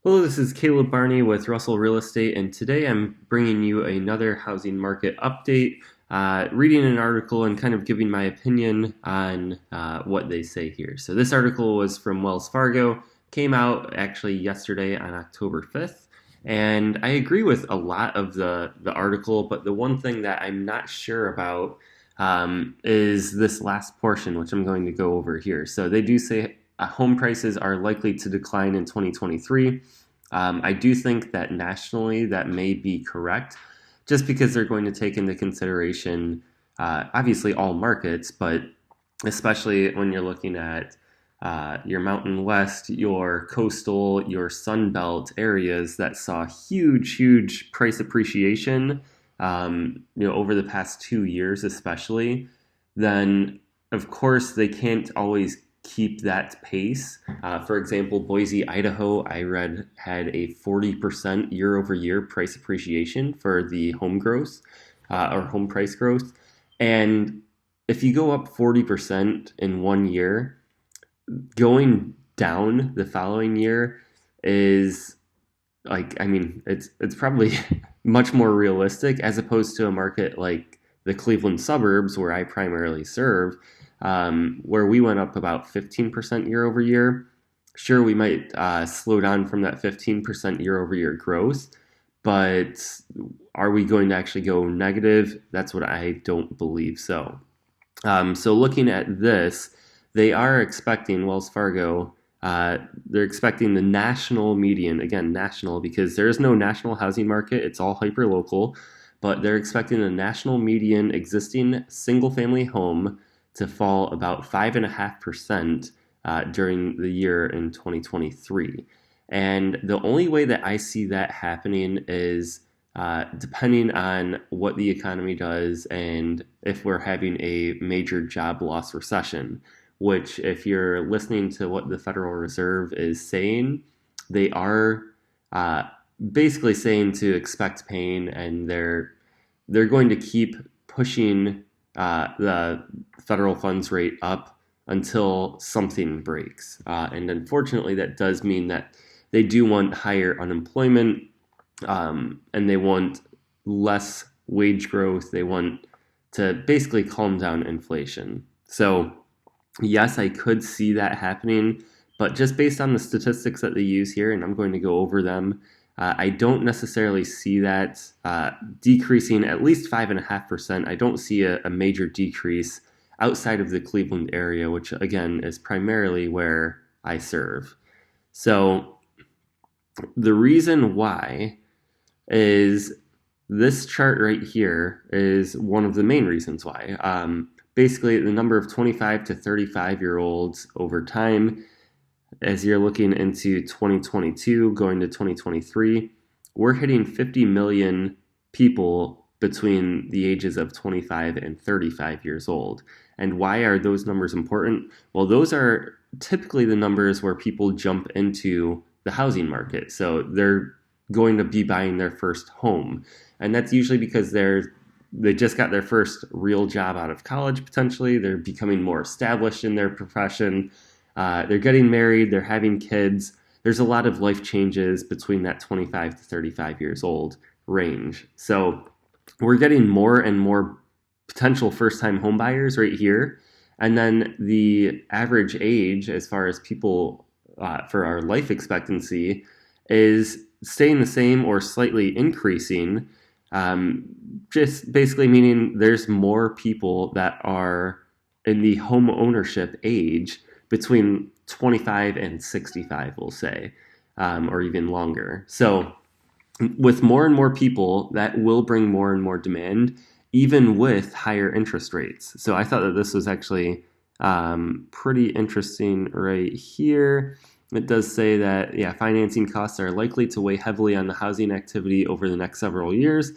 Hello, this is Caleb Barney with Russell Real Estate, and today I'm bringing you another housing market update, reading an article and kind of giving my opinion on what they say here. So this article was from Wells Fargo, came out actually yesterday on October 5th, and I agree with a lot of the article, but the one thing that I'm not sure about is this last portion, which I'm going to go over here. So they do say home prices are likely to decline in 2023. I do think that nationally that may be correct, just because they're going to take into consideration, obviously, all markets, but especially when you're looking at your Mountain West, your coastal, your Sun Belt areas that saw huge price appreciation, over the past 2 years, especially. Then, of course, they can't always keep that pace. For example, Boise, Idaho, I read had a 40% year over year price appreciation for the home growth or home price growth. And if you go up 40% in 1 year, going down the following year is it's probably much more realistic as opposed to a market like the Cleveland suburbs where I primarily serve, where we went up about 15% year over year. Sure, we might slow down from that 15% year over year growth, but are we going to actually go negative? That's what I don't believe so. So looking at this, they are expecting Wells Fargo, they're expecting the national median, again, national, because there is no national housing market, it's all hyper-local, but they're expecting the national median existing single-family home to fall about 5.5% during the year in 2023. And the only way that I see that happening is depending on what the economy does and if we're having a major job loss recession, which, if you're listening to what the Federal Reserve is saying, they are basically saying to expect pain, and they're going to keep pushing the federal funds rate up until something breaks. And unfortunately, that does mean that they do want higher unemployment, and they want less wage growth. They want to basically calm down inflation. So yes, I could see that happening, but just based on the statistics that they use here, and I'm going to go over them, I don't necessarily see that decreasing at least 5.5%. I don't see a major decrease outside of the Cleveland area, which again is primarily where I serve. So the reason why is this chart right here is one of the main reasons why. Basically, the number of 25 to 35-year-olds over time, as you're looking into 2022, going to 2023, we're hitting 50 million people between the ages of 25 and 35 years old. And why are those numbers important? Well, those are typically the numbers where people jump into the housing market. So they're going to be buying their first home. And that's usually because they just got their first real job out of college, potentially. They're becoming more established in their profession. They're getting married. They're having kids. There's a lot of life changes between that 25 to 35 years old range. So we're getting more and more potential first-time home buyers right here. And then the average age, as far as people for our life expectancy, is staying the same or slightly increasing. Just basically meaning there's more people that are in the home ownership age between 25 and 65, we'll say, or even longer. So with more and more people, that will bring more and more demand, even with higher interest rates. So I thought that this was actually pretty interesting right here. It does say that, financing costs are likely to weigh heavily on the housing activity over the next several years.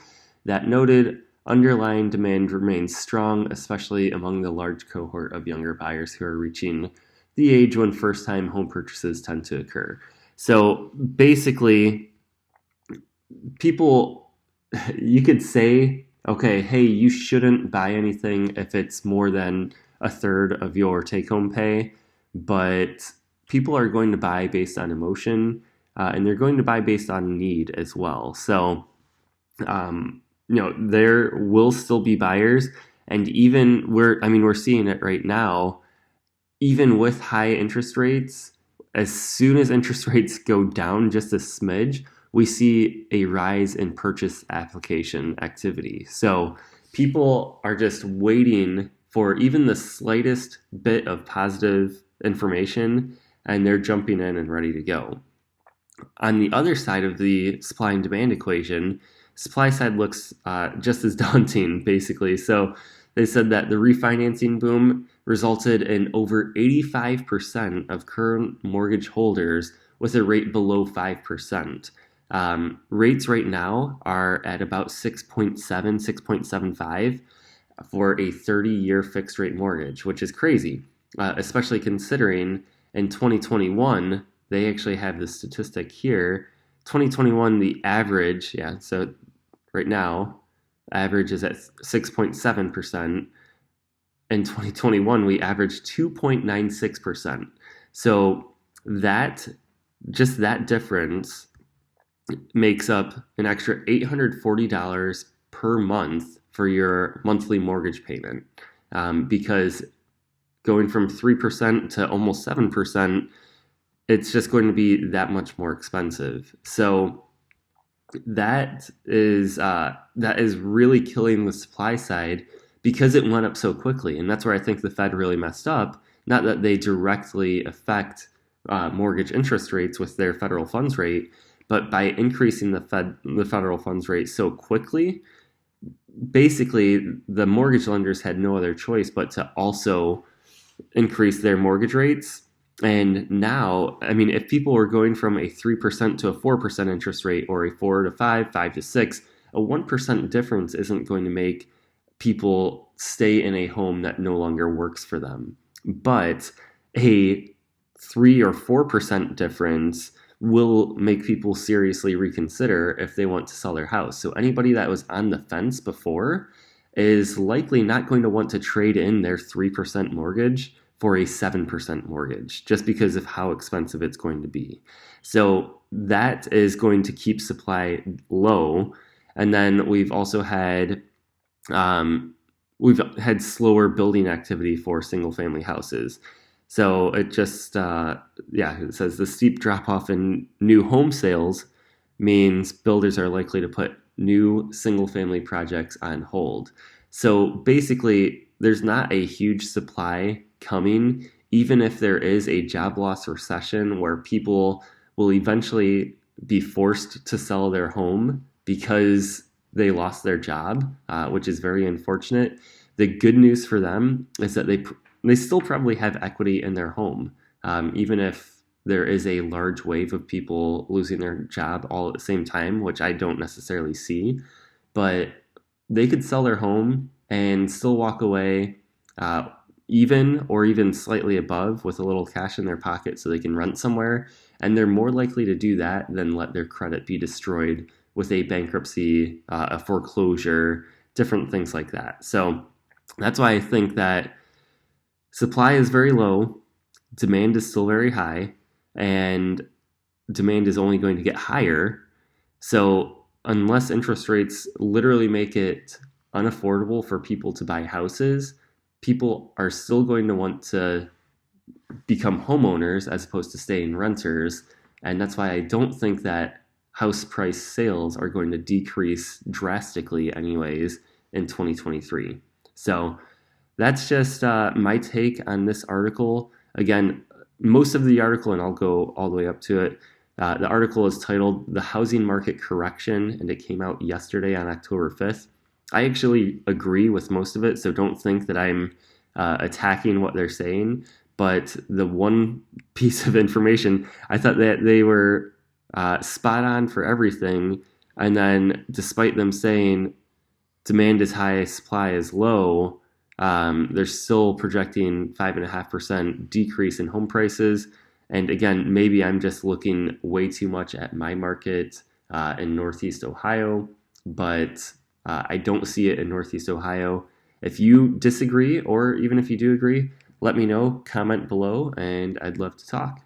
That noted, underlying demand remains strong, especially among the large cohort of younger buyers who are reaching the age when first-time home purchases tend to occur. So basically, people, you could say, okay, hey, you shouldn't buy anything if it's more than a third of your take-home pay, but people are going to buy based on emotion. and they're going to buy based on need as well. So, there will still be buyers, and even we're seeing it right now. Even with high interest rates, as soon as interest rates go down just a smidge, we see a rise in purchase application activity. So people are just waiting for even the slightest bit of positive information, and they're jumping in and ready to go. On the other side of the supply and demand equation, supply side looks just as daunting, basically. So they said that the refinancing boom resulted in over 85% of current mortgage holders with a rate below 5%. Rates right now are at about 6.7, 6.75 for a 30-year fixed rate mortgage, which is crazy, especially considering in 2021, they actually have the statistic here. 2021, the average, so right now, average is at 6.7%. In 2021, we averaged 2.96%. So just that difference makes up an extra $840 per month for your monthly mortgage payment. Because going from 3% to almost 7%, it's just going to be that much more expensive. So that is really killing the supply side because it went up so quickly. And that's where I think the Fed really messed up. Not that they directly affect mortgage interest rates with their federal funds rate, but by increasing the federal funds rate so quickly, basically the mortgage lenders had no other choice but to also increase their mortgage rates. And now, if people were going from a 3% to a 4% interest rate, or a 4 to 5, 5 to 6, a 1% difference isn't going to make people stay in a home that no longer works for them. But a 3 or 4% difference will make people seriously reconsider if they want to sell their house. So anybody that was on the fence before is likely not going to want to trade in their 3% mortgage for a 7% mortgage, just because of how expensive it's going to be. So that is going to keep supply low. And then we've also had slower building activity for single family houses. So it just, it says the steep drop off in new home sales means builders are likely to put new single family projects on hold. So basically, there's not a huge supply coming, even if there is a job loss recession where people will eventually be forced to sell their home because they lost their job, which is very unfortunate. The good news for them is that they still probably have equity in their home, even if there is a large wave of people losing their job all at the same time, which I don't necessarily see. But they could sell their home and still walk away even or even slightly above with a little cash in their pocket so they can rent somewhere. And they're more likely to do that than let their credit be destroyed with a bankruptcy, a foreclosure, different things like that. So that's why I think that supply is very low, demand is still very high, and demand is only going to get higher. So unless interest rates literally make it unaffordable for people to buy houses, people are still going to want to become homeowners as opposed to staying renters. And that's why I don't think that house price sales are going to decrease drastically anyways in 2023. So that's just my take on this article. Again, most of the article, and I'll go all the way up to it, the article is titled "The Housing Market Correction," and it came out yesterday on October 5th. I actually agree with most of it, so don't think that I'm attacking what they're saying. But the one piece of information, I thought that they were spot on for everything. And then despite them saying demand is high, supply is low, they're still projecting 5.5% decrease in home prices. And again, maybe I'm just looking way too much at my market in Northeast Ohio, but I don't see it in Northeast Ohio. If you disagree, or even if you do agree, let me know, comment below, and I'd love to talk.